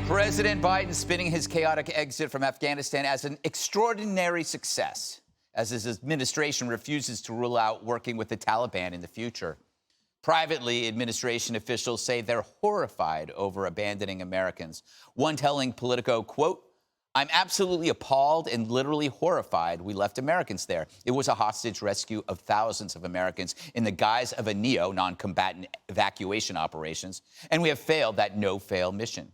President Biden spinning his chaotic exit from Afghanistan as an extraordinary success, as his administration refuses to rule out working with the Taliban in the future. Privately, administration officials say they're horrified over abandoning Americans. One telling Politico, quote, "I'm absolutely appalled and literally horrified we left Americans there. It was a hostage rescue of thousands of Americans in the guise of a non-combatant evacuation operations, and we have failed that no-fail mission."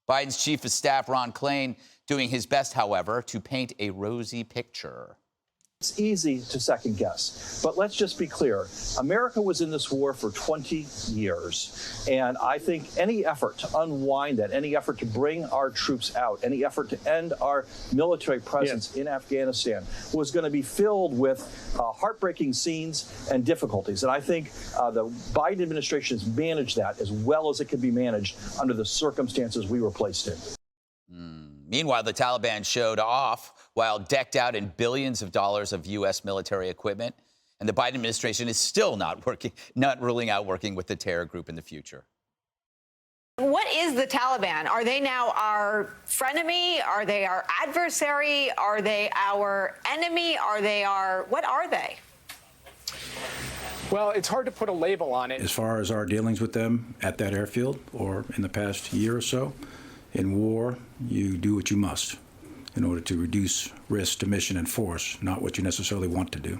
Biden's chief of staff, Ron Klain, doing his best, however, to paint a rosy picture. It's easy to second guess, but let's just be clear. America was in this war for 20 years, and I think any effort to unwind that, any effort to bring our troops out, any effort to end our military presence in Afghanistan was going to be filled with heartbreaking scenes and difficulties. And I think the Biden administration has managed that as well as it could be managed under the circumstances we were placed in. Meanwhile, the Taliban showed off while decked out in billions of dollars of U.S. military equipment. And the Biden administration is still not ruling out working with the terror group in the future. What is the Taliban? Are they now our frenemy? Are they our adversary? Are they our enemy? What are they? Well, it's hard to put a label on it. As far as our dealings with them at that airfield or in the past year or so, in war, you do what you must in order to reduce risk to mission and force, not what you necessarily want to do.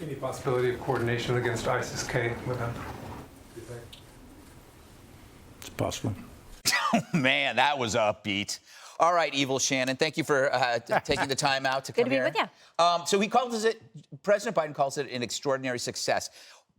Any possibility of coordination against ISIS-K with them? It's possible. Man, that was upbeat. All right, Evil Shannon, thank you for taking the time out to come here. Good to be with you. So he calls it, President Biden calls it an extraordinary success.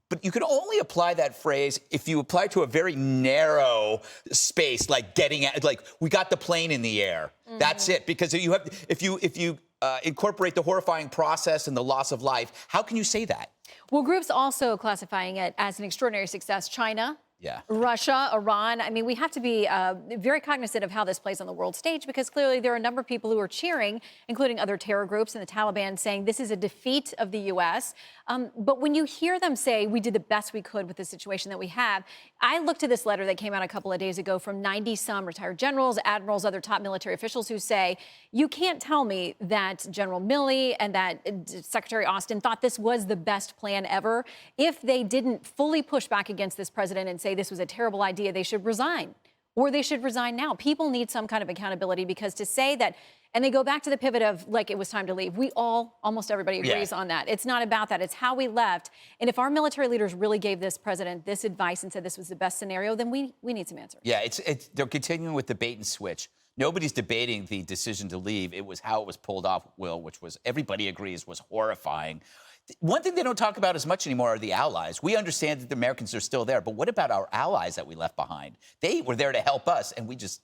But you can only apply that phrase if you apply to a very narrow space, like getting at, like we got the plane in the air. Mm-hmm. That's it. Because if you incorporate the horrifying process and the loss of life, how can you say that? Well, groups also classifying it as an extraordinary success. China. Yeah. Russia, Iran. I mean, we have to be very cognizant of how this plays on the world stage, because clearly there are a number of people who are cheering, including other terror groups and the Taliban, saying this is a defeat of the U.S. But when you hear them say we did the best we could with the situation that we have, I looked at this letter that came out a couple of days ago from 90-some retired generals, admirals, other top military officials who say, you can't tell me that General Milley and that Secretary Austin thought this was the best plan ever. If they didn't fully push back against this president and say this was a terrible idea, they should resign, or they should resign now. People need some kind of accountability, because to say that, and they go back to the pivot of like it was time to leave. Almost everybody agrees on that. It's not about that. It's how we left. And if our military leaders really gave this president this advice and said this was the best scenario, then we need some answers. Yeah, they're continuing with the bait and switch. Nobody's debating the decision to leave. It was how it was pulled off, Will, which was, everybody agrees, was horrifying. One thing they don't talk about as much anymore are the allies. We understand that the Americans are still there, but what about our allies that we left behind? They were there to help us, and we just,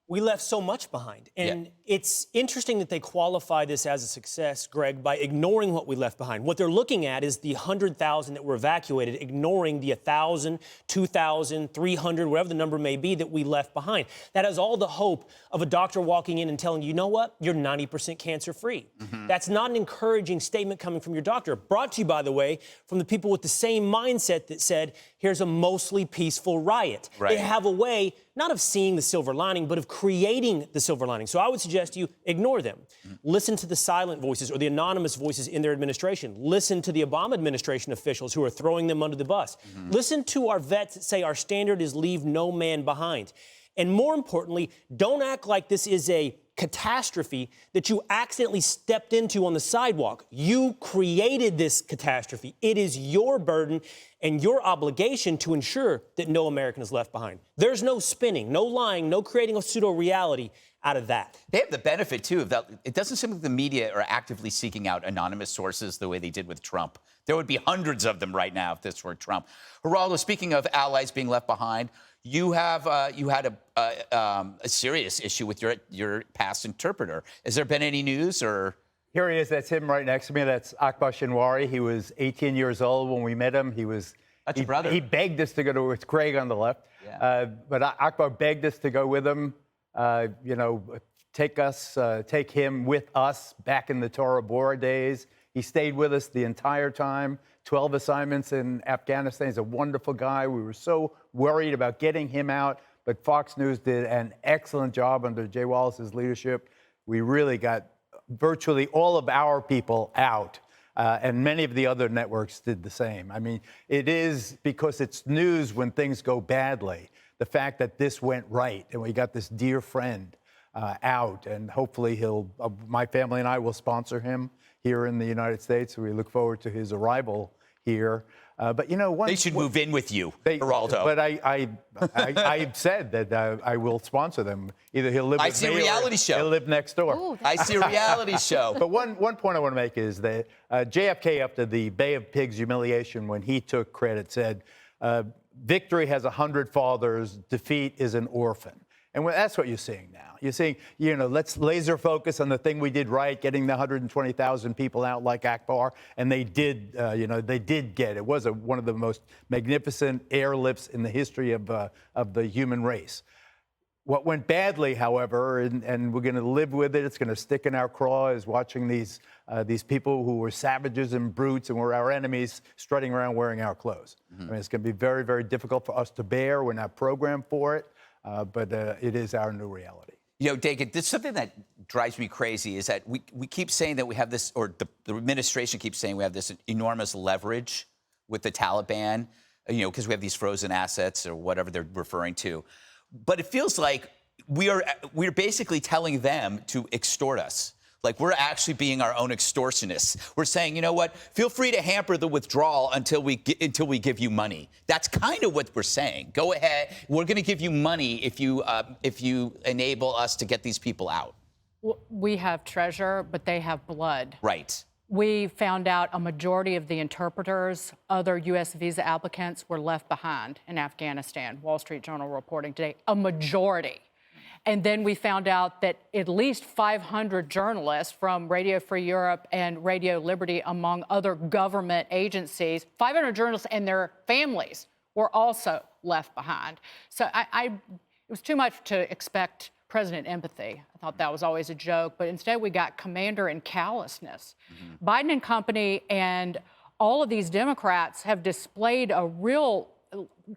We left so much behind. And it's interesting that they qualify this as a success, Greg, by ignoring what we left behind. What they're looking at is the 100,000 that were evacuated, ignoring the 1,000, 2,000, 300, whatever the number may be that we left behind. That has all the hope of a doctor walking in and telling you know what? You're 90% cancer-free. Mm-hmm. That's not an encouraging statement coming from your doctor. Brought to you, by the way, from the people with the same mindset that said, here's a mostly peaceful riot. Right. They have a way not of seeing the silver lining, but of creating the silver lining. So I would suggest you ignore them. Mm-hmm. Listen to the silent voices or the anonymous voices in their administration. Listen to the Obama administration officials who are throwing them under the bus. Mm-hmm. Listen to our vets that say our standard is leave no man behind. And more importantly, don't act like this is a catastrophe that you accidentally stepped into on the sidewalk. You created this catastrophe. It is your burden and your obligation to ensure that no American is left behind. There's no spinning, no lying, no creating a pseudo-reality out of that. They have the benefit, too, of that. It doesn't seem like the media are actively seeking out anonymous sources the way they did with Trump. There would be hundreds of them right now if this were Trump. Geraldo, speaking of allies being left behind, you had a serious issue with your past interpreter. Has there been any news, or? Here he is. That's him right next to me. That's Akbar Shinwari. He was 18 years old when we met him. That's your brother. He begged us to go to, it's Craig on the left. Yeah. But Akbar begged us to go with him, take him with us back in the Tora Bora days. He stayed with us the entire time, 12 assignments in Afghanistan. He's a wonderful guy. We were so worried about getting him out, but Fox News did an excellent job under Jay Wallace's leadership. We really got virtually all of our people out. And many of the other networks did the same. I mean, it is because it's news when things go badly. The fact that this went right and we got this dear friend out, and hopefully my family and I will sponsor him here in the United States. We look forward to his arrival here. But you know, they should move in with you, Geraldo. But I said that I will sponsor them. Either he'll live. I with see me a reality show. He'll live next door. Ooh, I see a reality show. But one point I want to make is that JFK, after the Bay of Pigs humiliation, when he took credit, said, "Victory has 100 fathers. Defeat is an orphan." And that's what you're seeing now. You're seeing, let's laser focus on the thing we did right, getting the 120,000 people out like Akbar, and they did. They did get it. It was one of the most magnificent airlifts in the history of the human race. What went badly, however, and we're going to live with it, it's going to stick in our craw, is watching these people who were savages and brutes and were our enemies strutting around wearing our clothes. I mean, it's going to be very, very difficult for us to bear. We're not programmed for it, but it is our new reality. David, this is something that drives me crazy is that we keep saying that we have this, or the administration keeps saying we have this enormous leverage with the Taliban, because we have these frozen assets or whatever they're referring to. But it feels like we're basically telling them to extort us. Like we're actually being our own extortionists. We're saying, you know what? Feel free to hamper the withdrawal until we give you money. That's kind of what we're saying. Go ahead. We're going to give you money if you enable us to get these people out. We have treasure, but they have blood. Right. We found out a majority of the interpreters, other U.S. visa applicants, were left behind in Afghanistan. Wall Street Journal reporting today, a majority. And then we found out that at least 500 journalists from Radio Free Europe and Radio Liberty, among other government agencies, 500 journalists and their families were also left behind. So it was too much to expect President empathy. I thought that was always a joke, but instead we got commander and callousness. Mm-hmm. Biden and company and all of these Democrats have displayed a real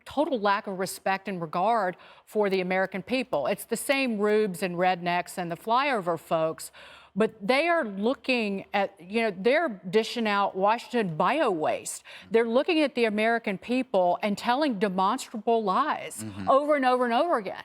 total lack of respect and regard for the American people. It's the same rubes and rednecks and the flyover folks, but they are looking at, they're dishing out Washington bio-waste. They're looking at the American people and telling demonstrable lies over and over and over again.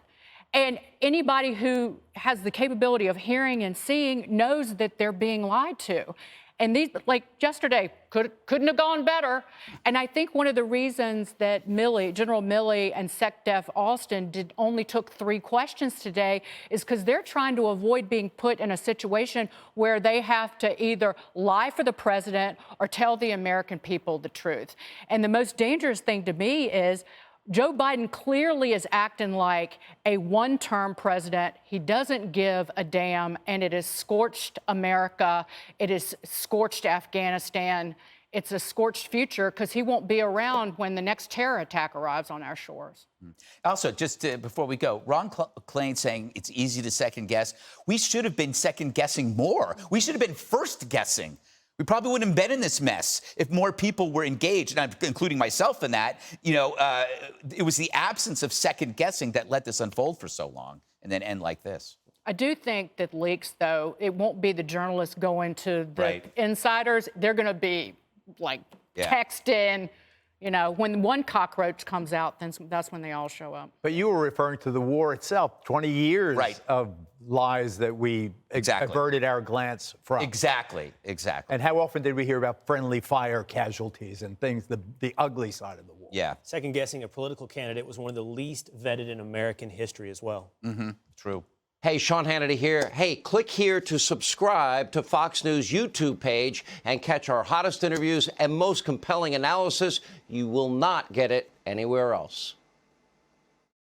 And anybody who has the capability of hearing and seeing knows that they're being lied to. And these, like yesterday, couldn't have gone better. And I think one of the reasons that General Milley and SecDef Austin only took 3 questions today is because they're trying to avoid being put in a situation where they have to either lie for the president or tell the American people the truth. And the most dangerous thing to me is Joe Biden clearly is acting like a one-term president. He doesn't give a damn, and it has scorched America. It has scorched Afghanistan. It's a scorched future because he won't be around when the next terror attack arrives on our shores. Also, just before we go, Ron Klain saying it's easy to second guess. We should have been second guessing more. We should have been first guessing. We probably wouldn't have been in this mess if more people were engaged, and I'm including myself in that. It was the absence of second guessing that let this unfold for so long and then end like this. I do think that leaks, though, it won't be the journalists going to the insiders. They're going to be like texting. When one cockroach comes out, then that's when they all show up. But you were referring to the war itself, 20 years of lies that we averted our glance from. Exactly. And how often did we hear about friendly fire casualties and things, the ugly side of the war? Yeah. Second guessing a political candidate was one of the least vetted in American history as well. Mm-hmm. True. Hey, Sean Hannity here. Hey, click here to subscribe to Fox News YouTube page and catch our hottest interviews and most compelling analysis. You will not get it anywhere else.